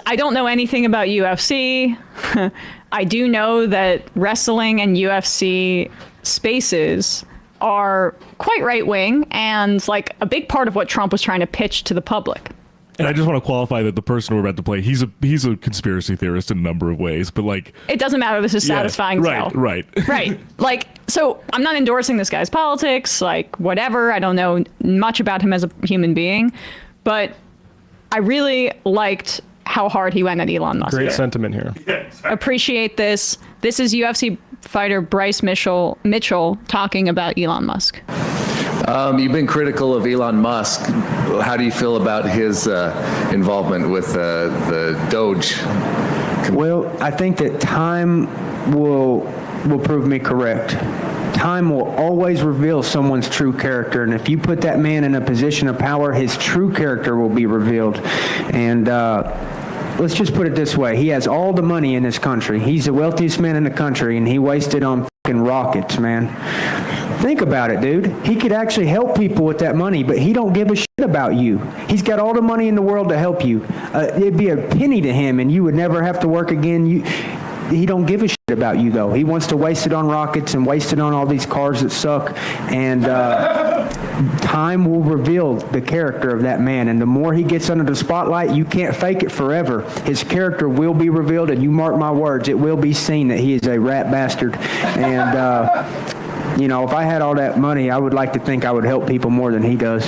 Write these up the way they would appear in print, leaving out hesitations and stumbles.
I don't know anything about UFC. I do know that wrestling and UFC spaces are quite right wing and like a big part of what Trump was trying to pitch to the public. And I just want to qualify that the person we're about to play, he's a conspiracy theorist in a number of ways, but like it doesn't matter. This is satisfying. Right. Like, so I'm not endorsing this guy's politics, like whatever. I don't know much about him as a human being, but I really liked how hard he went at Elon Musk. Great sentiment here. Appreciate this. This is UFC fighter Bryce Mitchell talking about Elon Musk. You've been critical of Elon Musk. How do you feel about his involvement with the Doge? Well, I think that time will prove me correct. Time will always reveal someone's true character, and if you put that man in a position of power, his true character will be revealed. And let's just put it this way. He has all the money in this country. He's the wealthiest man in the country, and he wasted on fucking rockets, man. Think about it, dude. He could actually help people with that money, but he don't give a shit about you. He's got all the money in the world to help you. It'd be a penny to him, and you would never have to work again. He don't give a shit about you, though. He wants to waste it on rockets and waste it on all these cars that suck. And time will reveal the character of that man. And the more he gets under the spotlight, you can't fake it forever. His character will be revealed, and you mark my words, it will be seen that he is a rat bastard. And, you know, if I had all that money, I would like to think I would help people more than he does.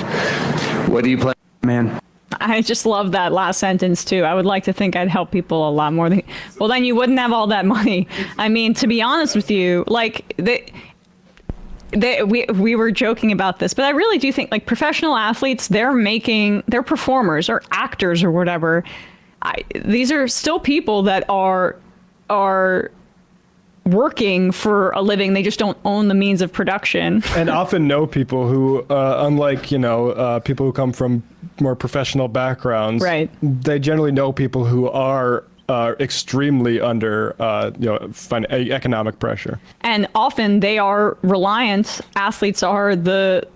What do you plan? Man. I just love that last sentence too. I would like to think I'd help people a lot more than. Well, then you wouldn't have all that money. I mean, to be honest with you, like we were joking about this, but I really do think like professional athletes, they're performers or actors or whatever. These are still people that are working for a living. They just don't own the means of production. And often know people who, unlike, people who come from more professional backgrounds, right? They generally know people who are extremely under, economic pressure. And often they are reliant. Athletes are the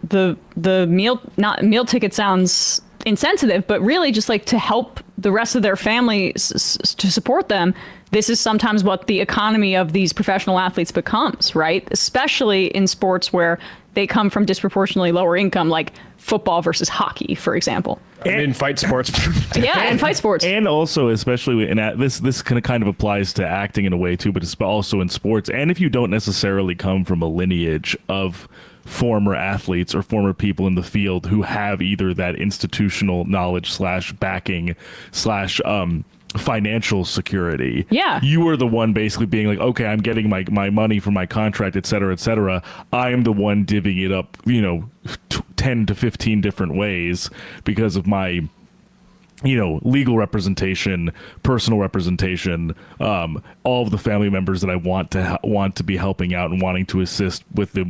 meal ticket sounds insensitive, but really just like to help the rest of their family to support them. This is sometimes what the economy of these professional athletes becomes, right? Especially in sports where they come from disproportionately lower income, like football versus hockey, for example. And in fight sports. And fight sports. And also, especially in this kind of applies to acting in a way too, but it's also in sports. And if you don't necessarily come from a lineage of former athletes or former people in the field who have either that institutional knowledge / backing / financial security. Yeah. You are the one basically being like, okay, I'm getting my money from my contract, et cetera, et cetera. I am the one divvying it up, 10 to 15 different ways because of my, legal representation, personal representation, all of the family members that I want to be helping out and wanting to assist with the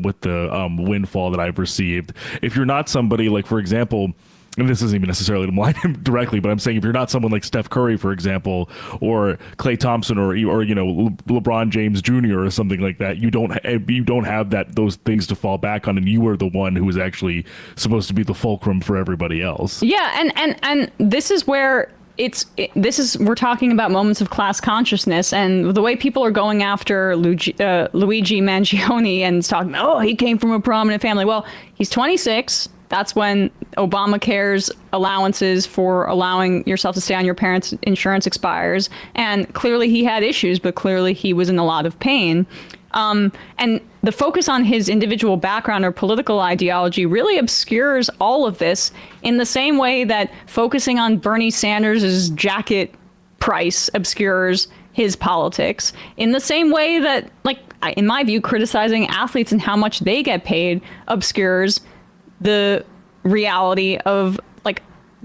windfall that I've received. If you're not somebody like, for example, and this isn't even necessarily to malign him directly, but I'm saying if you're not someone like Steph Curry, for example, or Klay Thompson, or LeBron James Jr. or something like that, you don't have those things to fall back on, and you are the one who is actually supposed to be the fulcrum for everybody else. Yeah, and this is where we're talking about moments of class consciousness, and the way people are going after Luigi Mangione and talking, he came from a prominent family. Well, he's 26. That's when Obamacare's allowances for allowing yourself to stay on your parents' insurance expires. And clearly he had issues, but clearly he was in a lot of pain. And the focus on his individual background or political ideology really obscures all of this in the same way that focusing on Bernie Sanders' jacket price obscures his politics. In the same way that, in my view, criticizing athletes and how much they get paid obscures the reality of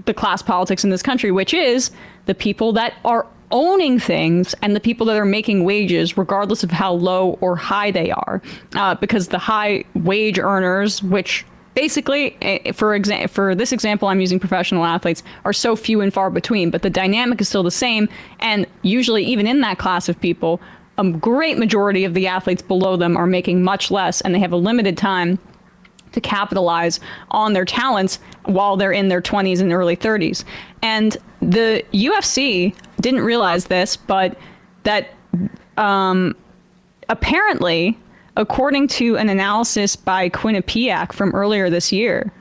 the class politics in this country, which is the people that are owning things and the people that are making wages, regardless of how low or high they are. Because the high wage earners, which basically, for this example, I'm using professional athletes, are so few and far between, but the dynamic is still the same. And usually, even in that class of people, a great majority of the athletes below them are making much less, and they have a limited time to capitalize on their talents while they're in their 20s and early 30s. And the UFC didn't realize this, but that apparently, according to an analysis by Quinnipiac from earlier this year,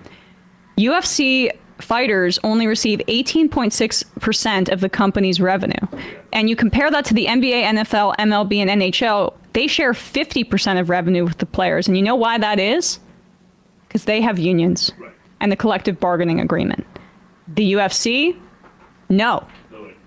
UFC fighters only receive 18.6% of the company's revenue. And you compare that to the NBA, NFL, MLB, and NHL, they share 50% of revenue with the players. And you know why that is? Because they have unions and the collective bargaining agreement. The UFC, no.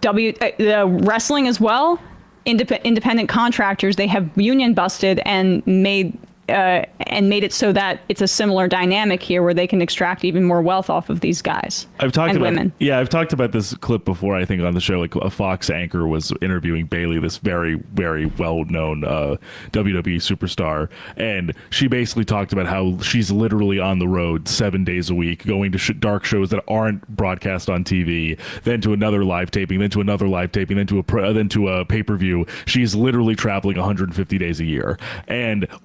Wrestling as well, independent contractors, they have union busted and made it so that it's a similar dynamic here where they can extract even more wealth off of these guys I've talked and about women. Yeah, I've talked about this clip before, I think, on the show. Like, a Fox anchor was interviewing Bailey, this very, very well-known WWE superstar, and she basically talked about how she's literally on the road 7 days a week, going to dark shows that aren't broadcast on TV, then to another live taping, then to another live taping, then to a pay-per-view. She's literally traveling 150 days a year,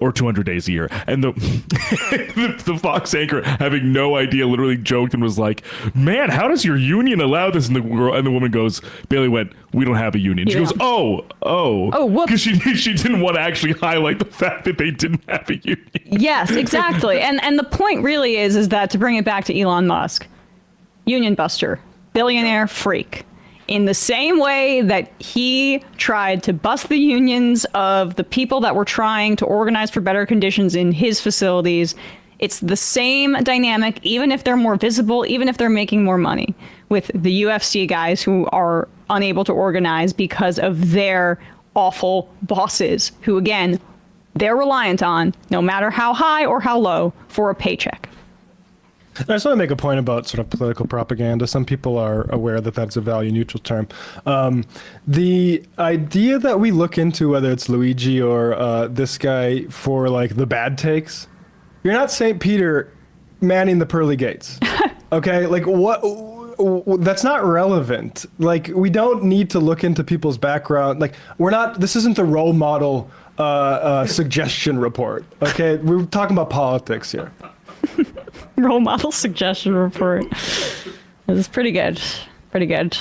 or 200 days a year. And the Fox anchor, having no idea, literally joked and was like, "Man, how does your union allow this?" And the woman goes, Bailey went, "We don't have a union." She goes, "Oh, whoops." because she didn't want to actually highlight the fact that they didn't have a union. Yes, exactly. And the point really is that, to bring it back to Elon Musk, union buster, billionaire freak. In the same way that he tried to bust the unions of the people that were trying to organize for better conditions in his facilities, it's the same dynamic, even if they're more visible, even if they're making more money, with the UFC guys who are unable to organize because of their awful bosses, who, again, they're reliant on, no matter how high or how low, for a paycheck. I just want to make a point about sort of political propaganda. Some people are aware that that's a value-neutral term. The idea that we look into whether it's Luigi or this guy for like the bad takes, you're not St. Peter manning the pearly gates, okay? Like what? That's not relevant. Like, we don't need to look into people's background. Like, we're not. This isn't the role model suggestion report. Okay, we're talking about politics here. Role model suggestion report. This is pretty good. Pretty good.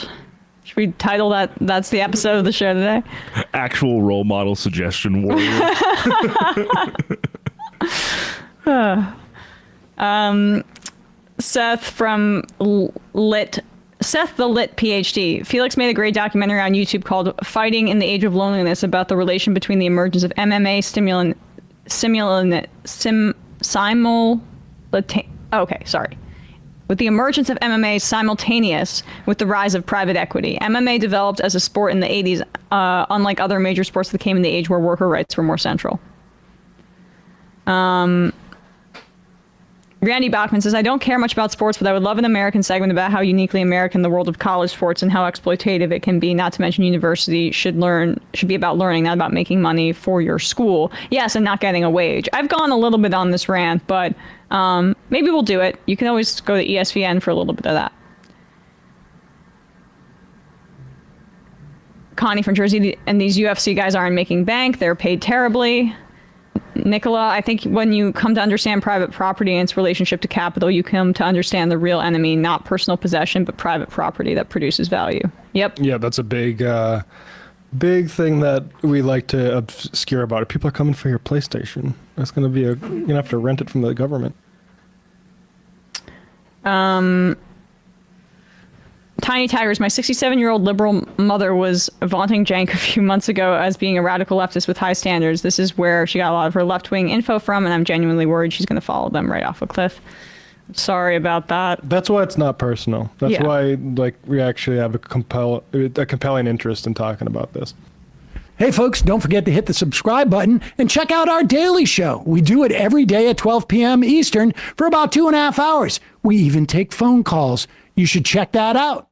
Should we title that's the episode of the show today? Actual role model suggestion warrior. Seth from Seth the Lit PhD. Felix made a great documentary on YouTube called Fighting in the Age of Loneliness about the relation between the emergence of MMA with the emergence of MMA simultaneous with the rise of private equity. MMA developed as a sport in the 80s, unlike other major sports that came in the age where worker rights were more central. Randy Bachman says, I don't care much about sports, but I would love an American segment about how uniquely American the world of college sports and how exploitative it can be. Not to mention university should be about learning, not about making money for your school. Yes, and not getting a wage. I've gone a little bit on this rant, but maybe we'll do it. You can always go to ESPN for a little bit of that. Connie from Jersey, and these UFC guys aren't making bank. They're paid terribly. Nicola, I think when you come to understand private property and its relationship to capital, you come to understand the real enemy, not personal possession, but private property that produces value. Yep. Yeah, that's a big thing that we like to obscure about it. People are coming for your PlayStation. That's going to be you're going to have to rent it from the government. Tiny Tigers, my 67-year-old liberal mother was vaunting Cenk a few months ago as being a radical leftist with high standards. This is where she got a lot of her left-wing info from, and I'm genuinely worried she's going to follow them right off a cliff. Sorry about that. That's why it's not personal. That's why, like, we actually have a compelling interest in talking about this. Hey, folks, don't forget to hit the subscribe button and check out our daily show. We do it every day at 12 p.m. Eastern for about 2.5 hours. We even take phone calls. You should check that out.